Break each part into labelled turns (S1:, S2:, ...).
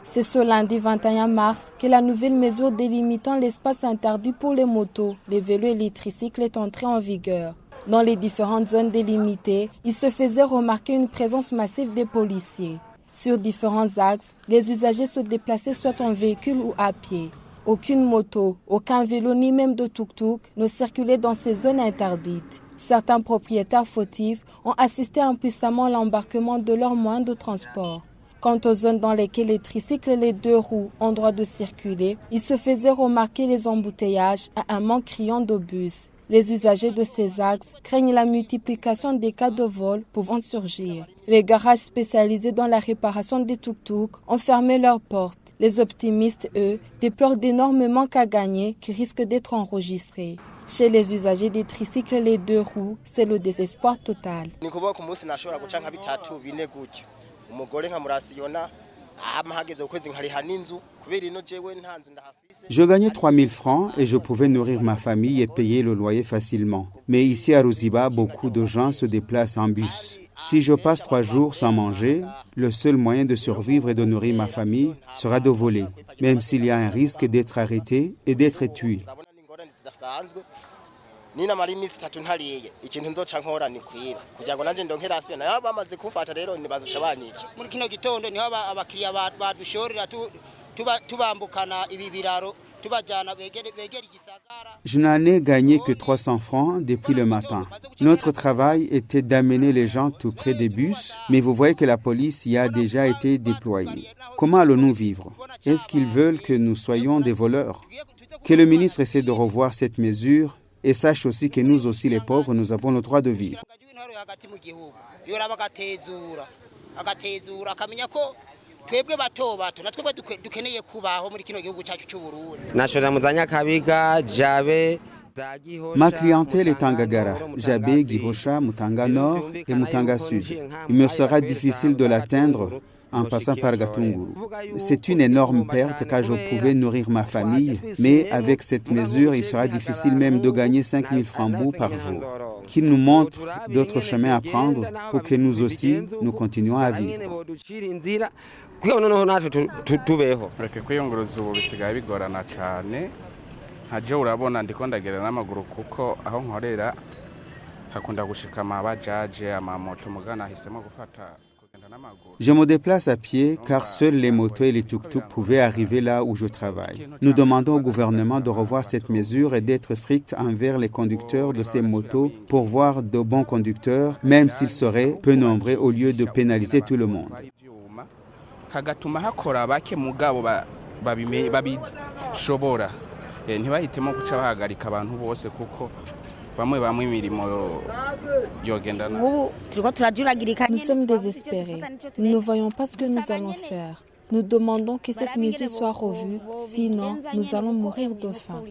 S1: C'est ce lundi 21 mars que la nouvelle mesure délimitant l'espace interdit pour les motos, les vélos et les tricycles est entrée en vigueur. Dans les différentes zones délimitées, il se faisait remarquer une présence massive des policiers. Sur différents axes, les usagers se déplaçaient soit en véhicule ou à pied. Aucune moto, aucun vélo ni même de tuk-tuk ne circulait dans ces zones interdites. Certains propriétaires fautifs ont assisté impuissamment à l'embarquement de leurs moyens de transport. Quant aux zones dans lesquelles les tricycles et les deux roues ont droit de circuler, il se faisait remarquer les embouteillages et un manque criant de bus. Les usagers de ces axes craignent la multiplication des cas de vol pouvant surgir. Les garages spécialisés dans la réparation des tuk-tuk ont fermé leurs portes. Les optimistes, eux, déplorent d'énormes manques à gagner qui risquent d'être enregistrés. Chez les usagers des tricycles et les deux roues, c'est le désespoir total.
S2: Je gagnais 3000 francs et je pouvais nourrir ma famille et payer le loyer facilement. Mais ici à Ruziba, beaucoup de gens se déplacent en bus. Si je passe 3 jours sans manger, le seul moyen de survivre et de nourrir ma famille sera de voler, même s'il y a un risque d'être arrêté et d'être tué.
S3: Ninamara iminsi 3 ntariye ikintu nzoca nkora ni kwiba kugira ngo nanje ndonke rasiyo nayo bamaze kumfata rero nibazoca baniki muri kino gitondo niho abakiriya badushorera tubambukana ibi biraro tubajana begera igisagara.
S2: Je n'en ai gagné que 300 francs depuis le matin. Notre travail était d'amener les gens tout près des bus, mais vous voyez que la police y a déjà été déployée. Comment allons-nous vivre? Est-ce qu'ils veulent que nous soyons des voleurs? Que le ministre essaie de revoir cette mesure et sache aussi que nous aussi les pauvres, nous avons le droit de vivre. Ma clientèle est en Gagara, Jabé, Gihosha, Mutanga Nord et Mutanga Sud. Il me sera difficile de l'atteindre en passant par Gatunguru. C'est une énorme perte car je pouvais nourrir ma famille, mais avec cette mesure, il sera difficile même de gagner 5000 francs par jour. Qu'il nous montre d'autres chemins à prendre pour que nous aussi, nous continuions à vivre. Je me déplace à pied car seuls les motos et les tuk-tuk pouvaient arriver là où je travaille. Nous demandons au gouvernement de revoir cette mesure et d'être strict envers les conducteurs de ces motos pour voir de bons conducteurs, même s'ils seraient peu nombreux au lieu de pénaliser tout le monde.
S1: Nous sommes désespérés. Nous ne voyons pas ce que nous allons faire. Nous demandons que cette mesure soit revue, sinon nous allons mourir de faim.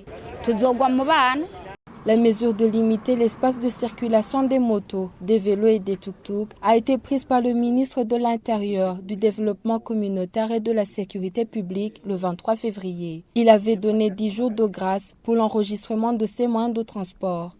S1: La mesure de limiter l'espace de circulation des motos, des vélos et des tuk-tuk a été prise par le ministre de l'Intérieur, du Développement communautaire et de la Sécurité publique le 23 février. Il avait donné 10 jours de grâce pour l'enregistrement de ces moyens de transport.